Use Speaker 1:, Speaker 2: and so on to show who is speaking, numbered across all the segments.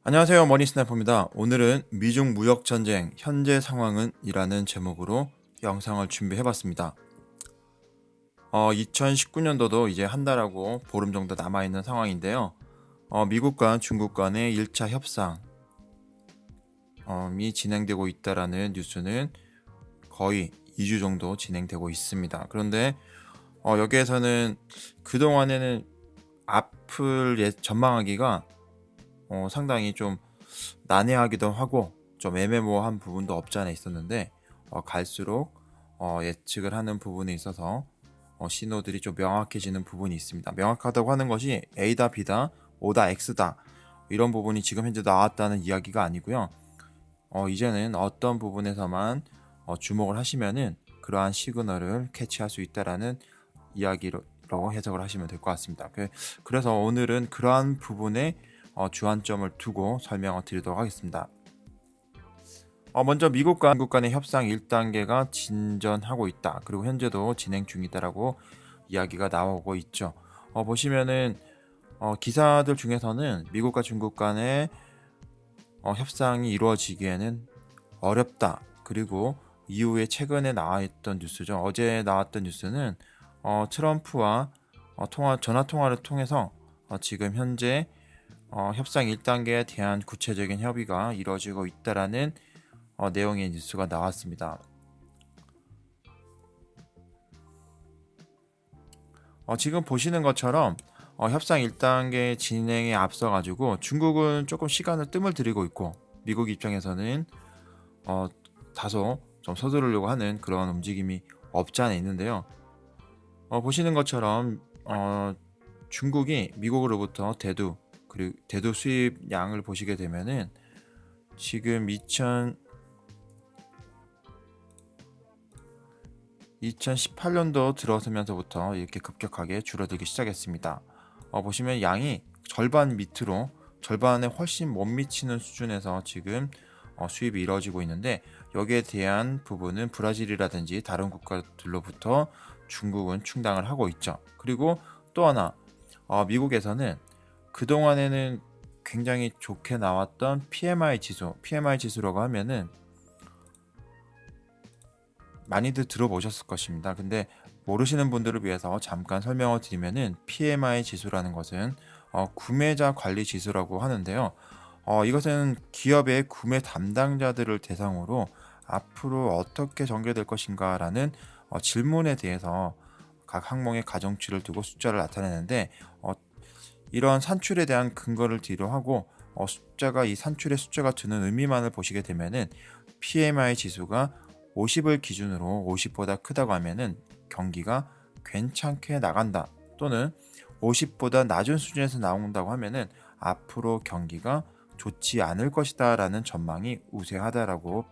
Speaker 1: 안녕하세요. 머니스나이퍼입니다. 오늘은 미중 무역 전쟁 현재 상황은 이라는 제목으로 영상을 준비해봤습니다. 2019년도도 이제 한 달하고 보름 정도 남아있는 상황인데요. 미국과 중국 간의 1차 협상이 진행되고 있다라는 뉴스는 거의 2주 정도 진행되고 있습니다. 그런데 여기에서는 그동안에는 앞을 전망하기가 상당히 좀 난해하기도 하고 좀 애매모호한 부분도 없지 않아 있었는데 갈수록 예측을 하는 부분에 있어서 신호들이 좀 명확해지는 부분이 있습니다. 명확하다고 하는 것이 A다, B다, O다, X다 이런 부분이 지금 현재 나왔다는 이야기가 아니고요. 이제는 어떤 부분에서만 주목을 하시면은 그러한 시그널을 캐치할 수 있다라는 이야기로 해석을 하시면 될 것 같습니다. 그래서 오늘은 그러한 부분에 주안점을 두고 설명을 드리도록 하겠습니다. 먼저 미국과 중국 간의 협상 1단계가 진전하고 있다. 그리고 현재도 진행 중이다라고 이야기가 나오고 있죠. 보시면은 기사들 중에서는 미국과 중국 간의 협상이 이루어지기에는 어렵다. 그리고 이후에 최근에 나와있던 뉴스죠. 어제 나왔던 뉴스는 트럼프와 전화 통화를 통해서 지금 현재 협상 1단계에 대한 구체적인 협의가 이루어지고 있다라는 내용의 뉴스가 나왔습니다. 지금 보시는 것처럼 협상 1단계 진행에 앞서 가지고 중국은 조금 뜸을 들이고 있고 미국 입장에서는 다소 좀 서두르려고 하는 그런 움직임이 없지 않아 있는데요. 보시는 것처럼 중국이 미국으로부터 그리고 대두 수입량을 보시게 되면은 지금 2018년도 들어서면서부터 이렇게 급격하게 줄어들기 시작했습니다. 보시면 양이 절반에 훨씬 못 미치는 수준에서 지금 수입이 이루어지고 있는데 여기에 대한 부분은 브라질이라든지 다른 국가들로부터 중국은 충당을 하고 있죠. 그리고 또 하나 미국에서는 그동안에는 굉장히 좋게 나왔던 PMI 지수라고 하면은 많이들 들어보셨을 것입니다. 근데 모르시는 분들을 위해서 잠깐 설명을 드리면은 PMI 지수라는 것은 구매자 관리 지수라고 하는데요. 이것은 기업의 구매 담당자들을 대상으로 앞으로 어떻게 전개될 것인가라는 질문에 대해서 각 항목의 가정치를 두고 숫자를 나타내는데 이런 산출에 대한 근거를 뒤로하고 이 산출의 숫자가 주는 의미만을 보시게 되면은 PMI 지수가 50을 기준으로 50보다 크다고 하면은 경기가 괜찮게 나간다, 또는 50보다 낮은 수준에서 나온다고 하면은 앞으로 경기가 좋지 않을 것이다 라는 전망이 우세하다라고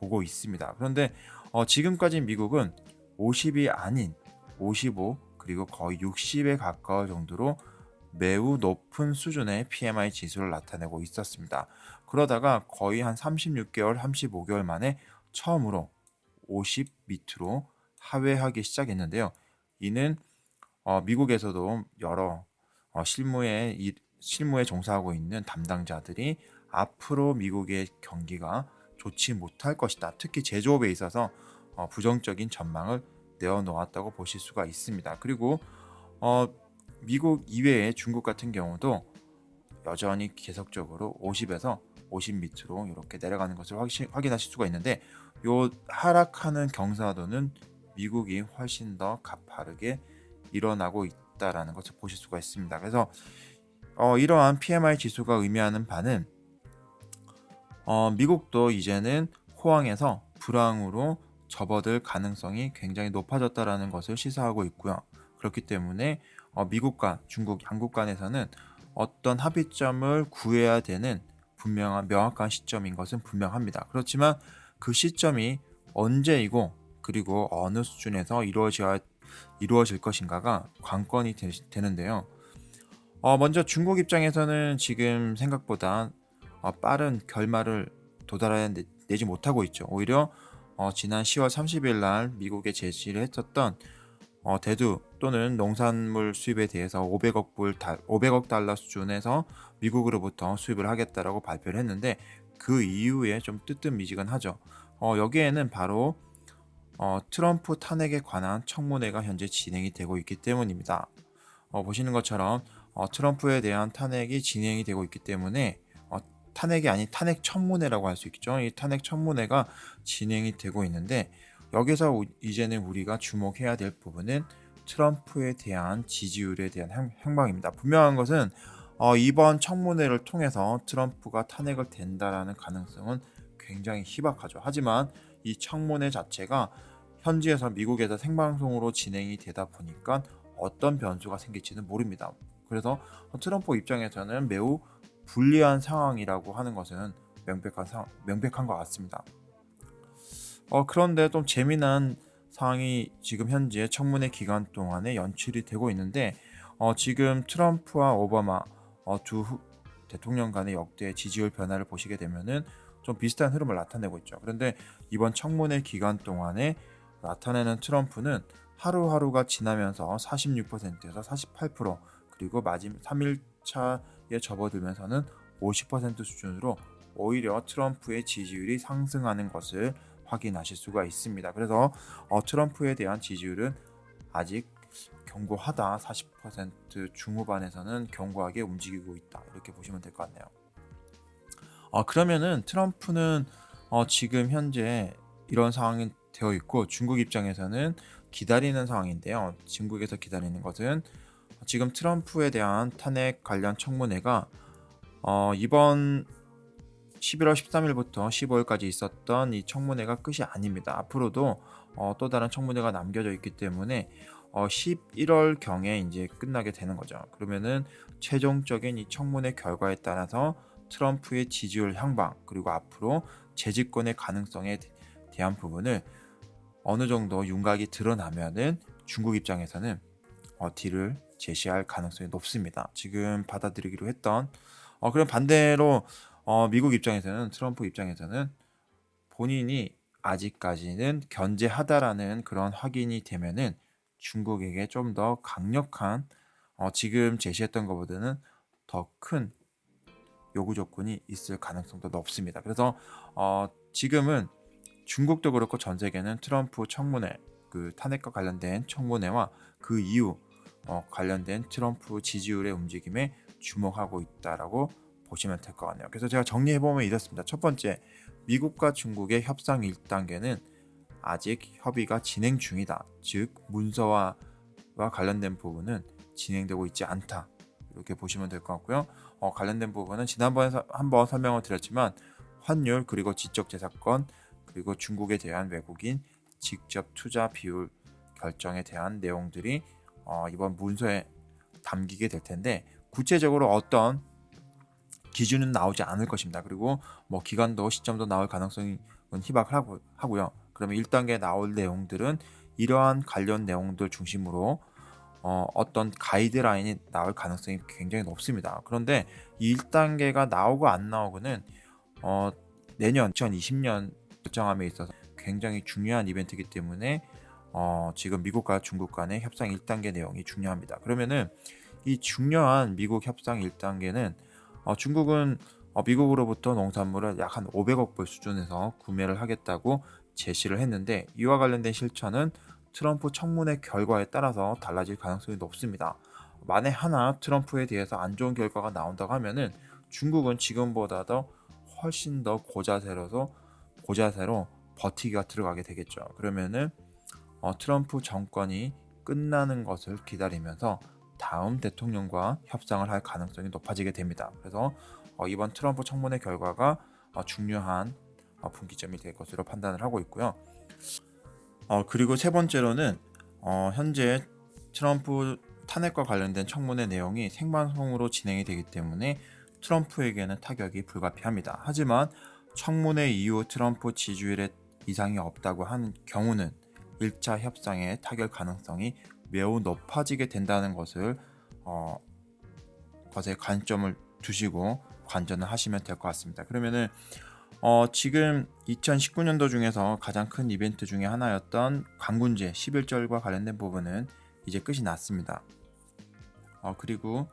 Speaker 1: 보고 있습니다. 그런데 지금까지 미국은 50이 아닌 55 그리고 거의 60에 가까울 정도로 매우 높은 수준의 PMI 지수를 나타내고 있었습니다. 그러다가 거의 한 36개월, 35개월 만에 처음으로 50 밑으로 하회하기 시작했는데요. 이는 미국에서도 여러 실무에 종사하고 있는 담당자들이 앞으로 미국의 경기가 좋지 못할 것이다, 특히 제조업에 있어서 부정적인 전망을 내어놓았다고 보실 수가 있습니다. 그리고 미국 이외의 중국 같은 경우도 여전히 계속적으로 50에서 50 밑으로 이렇게 내려가는 것을 확인하실 수가 있는데, 요 하락하는 경사도는 미국이 훨씬 더 가파르게 일어나고 있다라는 것을 보실 수가 있습니다. 그래서 이러한 PMI 지수가 의미하는 바는 미국도 이제는 호황에서 불황으로 접어들 가능성이 굉장히 높아졌다라는 것을 시사하고 있고요. 그렇기 때문에 미국과 중국 양국 간에서는 어떤 합의점을 구해야 되는 명확한 시점인 것은 분명합니다. 그렇지만 그 시점이 언제이고 그리고 어느 수준에서 이루어질 것인가가 관건이 되는데요. 먼저 중국 입장에서는 지금 생각보다 빠른 결말을 도달해내지 못하고 있죠. 오히려 지난 10월 30일 날 미국에 제시를 했었던 대두 또는 농산물 수입에 대해서 500억 달러 수준에서 미국으로부터 수입을 하겠다라고 발표를 했는데 그 이후에 좀 뜨뜻미지근하죠. 여기에는 바로 트럼프 탄핵에 관한 청문회가 현재 진행이 되고 있기 때문입니다. 보시는 것처럼 트럼프에 대한 탄핵이 진행이 되고 있기 때문에 탄핵이 아닌 탄핵 청문회라고 할 수 있죠. 이 탄핵 청문회가 진행이 되고 있는데 여기서 이제는 우리가 주목해야 될 부분은 트럼프에 대한 지지율에 대한 향방입니다. 분명한 것은 이번 청문회를 통해서 트럼프가 탄핵을 된다라는 가능성은 굉장히 희박하죠. 하지만 이 청문회 자체가 현지에서 미국에서 생방송으로 진행이 되다 보니까 어떤 변수가 생길지는 모릅니다. 그래서 트럼프 입장에서는 매우 불리한 상황이라고 하는 것은 명백한 것 같습니다. 그런데 좀 재미난 상황이 지금 현재 청문회 기간 동안에 연출이 되고 있는데 지금 트럼프와 오바마 두 대통령 간의 역대 지지율 변화를 보시게 되면은 좀 비슷한 흐름을 나타내고 있죠. 그런데 이번 청문회 기간 동안에 나타내는 트럼프는 하루하루가 지나면서 46%에서 48% 그리고 마지막 3일차에 접어들면서는 50% 수준으로 오히려 트럼프의 지지율이 상승하는 것을 확인하실 수가 있습니다. 그래서 트럼프에 대한 지지율은 아직 견고하다, 40% 중후반에서는 견고하게 움직이고 있다, 이렇게 보시면 될 것 같네요. 그러면은 트럼프는 지금 현재 이런 상황이 되어 있고 중국 입장에서는 기다리는 상황인데요. 중국에서 기다리는 것은 지금 트럼프에 대한 탄핵 관련 청문회가 이번 11월 13일부터 15일까지 있었던 이 청문회가 끝이 아닙니다. 앞으로도 또 다른 청문회가 남겨져 있기 때문에 11월 경에 이제 끝나게 되는 거죠. 그러면은 최종적인 이 청문회 결과에 따라서 트럼프의 지지율 향방 그리고 앞으로 재집권의 가능성에 대한 부분을 어느 정도 윤곽이 드러나면은 중국 입장에서는 딜을 제시할 가능성이 높습니다. 지금 받아들이기로 했던 그럼 반대로 미국 입장에서는 트럼프 입장에서는 본인이 아직까지는 견제하다라는 그런 확인이 되면은 중국에게 좀 더 강력한 지금 제시했던 것보다는 더 큰 요구 조건이 있을 가능성도 높습니다. 그래서 지금은 중국도 그렇고 전 세계는 트럼프 청문회 그 탄핵과 관련된 청문회와 그 이후 관련된 트럼프 지지율의 움직임에 주목하고 있다라고 보시면 될 것 같네요. 그래서 제가 정리해보면 이렇습니다. 첫 번째, 미국과 중국의 협상 1단계는 아직 협의가 진행 중이다. 즉 문서와 관련된 부분은 진행되고 있지 않다. 이렇게 보시면 될 것 같고요. 관련된 부분은 지난번에 한번 설명을 드렸지만 환율 그리고 지적재산권 그리고 중국에 대한 외국인 직접 투자 비율 결정에 대한 내용들이 이번 문서에 담기게 될 텐데 구체적으로 어떤 기준은 나오지 않을 것입니다. 그리고 기간도 시점도 나올 가능성은 희박을 하고요. 그러면 1단계에 나올 내용들은 이러한 관련 내용들 중심으로 어떤 가이드라인이 나올 가능성이 굉장히 높습니다. 그런데 이 1단계가 나오고 안 나오고는 내년 2020년 결정함에 있어서 굉장히 중요한 이벤트이기 때문에 지금 미국과 중국 간의 협상 1단계 내용이 중요합니다. 그러면은 이 중요한 미국 협상 1단계는 중국은 미국으로부터 농산물을 약 한 500억 불 수준에서 구매를 하겠다고 제시를 했는데 이와 관련된 실천은 트럼프 청문회 결과에 따라서 달라질 가능성이 높습니다. 만에 하나 트럼프에 대해서 안 좋은 결과가 나온다고 하면은 중국은 지금보다도 훨씬 더 고자세로 버티기가 들어가게 되겠죠. 그러면은 트럼프 정권이 끝나는 것을 기다리면서 다음 대통령과 협상을 할 가능성이 높아지게 됩니다. 그래서 이번 트럼프 청문회 결과가 중요한 분기점이 될 것으로 판단을 하고 있고요. 그리고 세 번째로는 현재 트럼프 탄핵과 관련된 청문회 내용이 생방송으로 진행이 되기 때문에 트럼프에게는 타격이 불가피합니다. 하지만 청문회 이후 트럼프 지지율에 이상이 없다고 하는 경우는 1차 협상의 타결 가능성이 매우 높아지게 된다는 것에 관점을 두시고 관전을 하시면 될 것 같습니다. 그러면은 지금 2019년도 중에서 가장 큰 이벤트 중에 하나였던 광군제 11절과 관련된 부분은 이제 끝이 났습니다. 그리고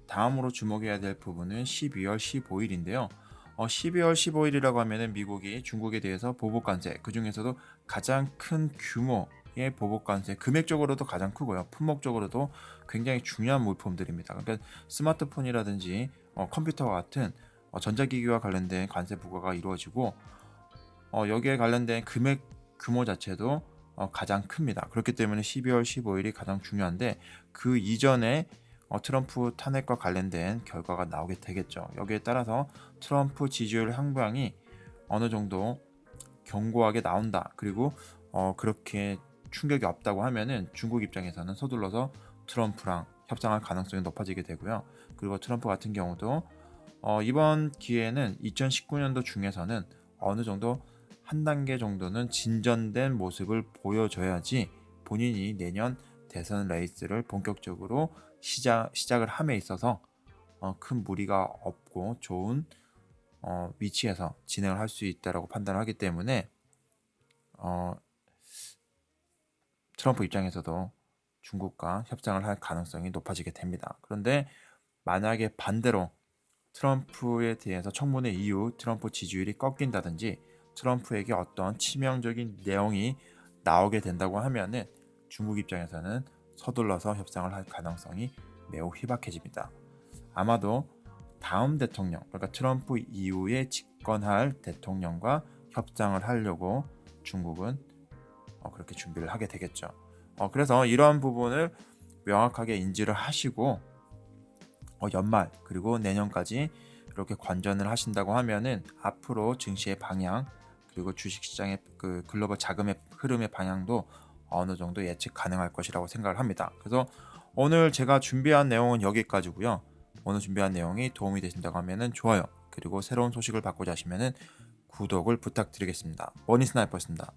Speaker 1: 다음으로 주목해야 될 부분은 12월 15일인데요. 12월 15일이라고 하면은 미국이 중국에 대해서 보복 관세, 그 중에서도 가장 큰 규모의 보복 관세, 금액적으로도 가장 크고요. 품목적으로도 굉장히 중요한 물품들입니다. 그러니까 스마트폰이라든지 컴퓨터와 같은 전자기기와 관련된 관세 부과가 이루어지고 여기에 관련된 금액 규모 자체도 가장 큽니다. 그렇기 때문에 12월 15일이 가장 중요한데 그 이전에 트럼프 탄핵과 관련된 결과가 나오게 되겠죠. 여기에 따라서 트럼프 지지율 향방이 어느 정도 견고하게 나온다. 그리고 그렇게 충격이 없다고 하면은 중국 입장에서는 서둘러서 트럼프랑 협상할 가능성이 높아지게 되고요. 그리고 트럼프 같은 경우도 이번 기회에는 2019년도 중에서는 어느 정도 한 단계 정도는 진전된 모습을 보여줘야지 본인이 내년 대선 레이스를 본격적으로 시작을 함에 있어서 큰 무리가 없고 좋은 위치에서 진행을 할 수 있다라고 판단을 하기 때문에 트럼프 입장에서도 중국과 협상을 할 가능성이 높아지게 됩니다. 그런데 만약에 반대로 트럼프에 대해서 청문회 이후 트럼프 지지율이 꺾인다든지 트럼프에게 어떤 치명적인 내용이 나오게 된다고 하면은 중국 입장에서는 서둘러서 협상을 할 가능성이 매우 희박해집니다. 아마도 다음 대통령, 그러니까 트럼프 이후에 집권할 대통령과 협상을 하려고 중국은 그렇게 준비를 하게 되겠죠. 그래서 이러한 부분을 명확하게 인지를 하시고 연말 그리고 내년까지 이렇게 관전을 하신다고 하면은 앞으로 증시의 방향 그리고 주식시장의 그 글로벌 자금의 흐름의 방향도 어느 정도 예측 가능할 것이라고 생각을 합니다. 그래서 오늘 제가 준비한 내용은 여기까지고요. 오늘 준비한 내용이 도움이 되신다고 하면은 좋아요 그리고 새로운 소식을 받고자 하시면은 구독을 부탁드리겠습니다. 머니스나이퍼였습니다.